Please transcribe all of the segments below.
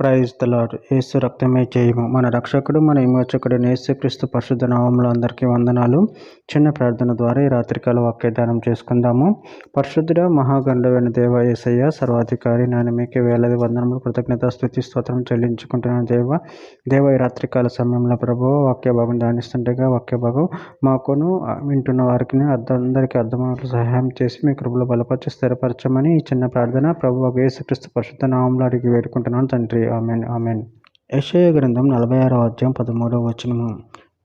Praise the lord. యేసు రక్తమే జయము. మన రక్షకుడు మన విమోచకుడు యేసుక్రీస్తు పరిశుద్ధ నామములో అందరికీ వందనాలు. చిన్న ప్రార్థన ద్వారా ఈ రాత్రికాల వాక్యదానం చేసుకుందాము. పరిశుద్ధుడ మహాగండవైన దేవ యేసయ్య సర్వాధికారి, నేను మీకే వేలాది వందనములు కృతజ్ఞత స్తుతి స్తోత్రం చెల్లించుకుంటున్నాను. దేవ ఈ రాత్రికాల సమయంలో ప్రభువు వాక్య భాగం ధ్యానిస్తుండగా వాక్య భాగం మాకును వింటున్న వారికి అందరికీ అర్థమయ్యేట్లు సహాయం చేసి మీ కృపలో బలపరిచి స్థిరపరచమని ఈ చిన్న ప్రార్థన ప్రభువు యేసుక్రీస్తు పరిశుద్ధ నామములో అడిగి వేడుకుంటున్నాను తండ్రి. Amen amen. యెషయా గ్రంథం 46వ అధ్యాయం 13వ వచనము.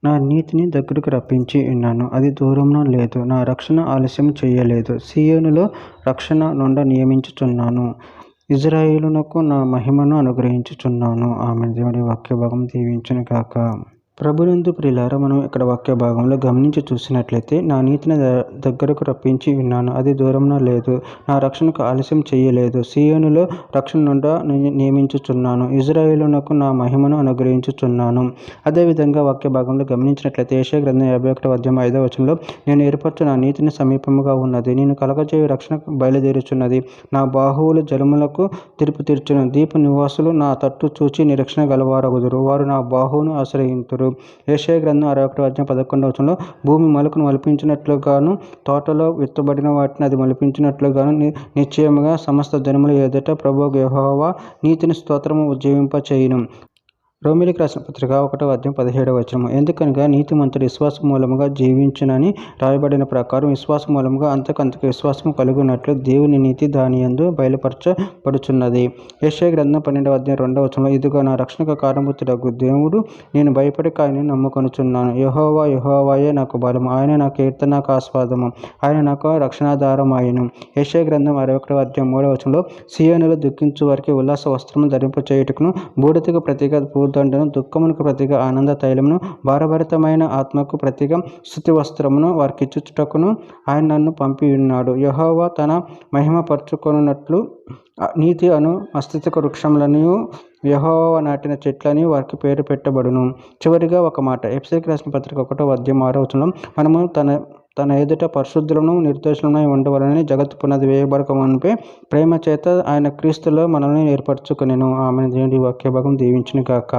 నా నీతిని దగ్గరకు రప్పించి ఉన్నాను, అది దూరంలో లేదు. నా రక్షణ ఆలస్యం చేయలేదు. సీయోనులో రక్షణ నుండి నియమించుచున్నాను, ఇజ్రాయేలునకు నా మహిమను అనుగ్రహించుచున్నాను. ఆమె దేవుడి వాక్య భాగం దీవించును గాక. ప్రభునందు ప్రియులారా, మనం ఇక్కడ వాక్య భాగంలో గమనించి చూసినట్లయితే, నా నీతిని దగ్గరకు రప్పించి ఉన్నాను, అది దూరంలో లేదు. నా రక్షణకు ఆలస్యం చేయలేదు. సీయోనులో రక్షణ నుండి నియమించుచున్నాను, ఇజ్రాయేలునకు నా మహిమను అనుగ్రహించుచున్నాను. అదేవిధంగా వాక్య భాగంలో గమనించినట్లయితే యెషయా గ్రంథం 51వ అధ్యాయం 5వ వచనంలో, నేను ఏర్పరచు నా నీతిని సమీపముగా ఉన్నది, నేను కలగజేయు రక్షణ బయలుదేరుచున్నది. నా బాహువులు జలములకు తీర్పు తీర్చును. దీప నివాసులు నా తట్టు చూచి నిరీక్షణ గలవారగుదురు. వారు నా బాహువును ఆశ్రయింతురు. యెషయా గ్రంథం 61వ అధ్యాయం 11వ వచనంలో, భూమి మొలకను మొలిపించినట్లుగాను తోటలో విత్తబడిన వాటిని అది మొలిపించినట్లుగాను నిశ్చయముగా సమస్త జనముల ఎదుట ప్రభువగు యెహోవా నీతిని స్తోత్రము ఉజ్జీవింపచేయును. రోమీయులకు రాసిన పత్రిక 1వ అధ్యాయం 17వ వచనము. ఎందుకనగా నీతిమంతుడు విశ్వాస మూలముగా జీవించునని రాయబడిన ప్రకారం విశ్వాస మూలముగా అంతకంతకు విశ్వాసము కలుగునట్లు దేవుని నీతి దాని యందు బయలుపరచబడుచున్నది. యెషయా గ్రంథం 12వ అధ్యాయం 2వ వచనంలో, ఇదిగో నా రక్షణకు కారణభూతుడగు దేవుడు, నేను భయపడి ఆయనను నమ్ముకొనుచున్నాను. యెహోవా యెహోవాయే నాకు బలము, ఆయన నా కీర్తన, నాకు ఆస్వాదము, ఆయన నాకు రక్షణాధారమాయెను. యెషయా గ్రంథం 61వ అధ్యాయం 3వ వచనంలో, సీయోనులో దుఃఖించు వారికి ఉల్లాస వస్త్రము ధరింపచేయుటకును, బూడిదకు ప్రతిగా దండను, దుఃఖమునకు ప్రతిగా ఆనంద తైలమును, భారభరితమైన ఆత్మకు ప్రతిగా స్తుతి వస్త్రమును వారికిచ్చుటకును ఆయన నన్ను పంపి ఉన్నాడు. యెహోవా తన మహిమ పరచుకొనున్నట్లు నీతి అను మస్తిష్క వృక్షములను, యెహోవా నాటిన చెట్లని వారికి పేరు పెట్టబడును. చివరిగా ఒక మాట, ఎఫెసీయులకు రాసిన పత్రిక 1వ అధ్యాయం 6వ వచనం, మనము తన ఎదుట పరిశుద్ధులను నిర్దోషులమై ఉండవలనని జగత్తు పునాది వేయబడక మునుపే ప్రేమ చేత ఆయన క్రీస్తులో మనల్ని ఏర్పరచుకొనెను. ఆమె దేవుని వాక్య భాగం దీవించును గాక.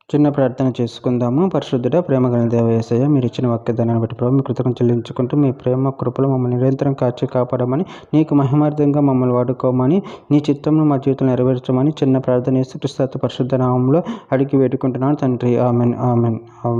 చిన్న ప్రార్థన చేసుకుందాము. పరిశుద్ధుడ ప్రేమగల దేవ యేసయ్య, మీరు ఇచ్చిన వాక్యదానాన్ని బట్టి ప్రభు మీ కృతజ్ఞతలు చెల్లించుకుంటూ, మీ ప్రేమ కృపలు మమ్మల్ని నిరంతరం కాచి కాపాడమని, నీకు మహిమార్థంగా మమ్మల్ని వాడుకోమని, నీ చిత్తమును మా జీవితంలో నెరవేర్చమని చిన్న ప్రార్థన యేసుక్రీస్తు పరిశుద్ధ నామములో అడిగి వేడుకుంటున్నాను తండ్రి. Amen amen.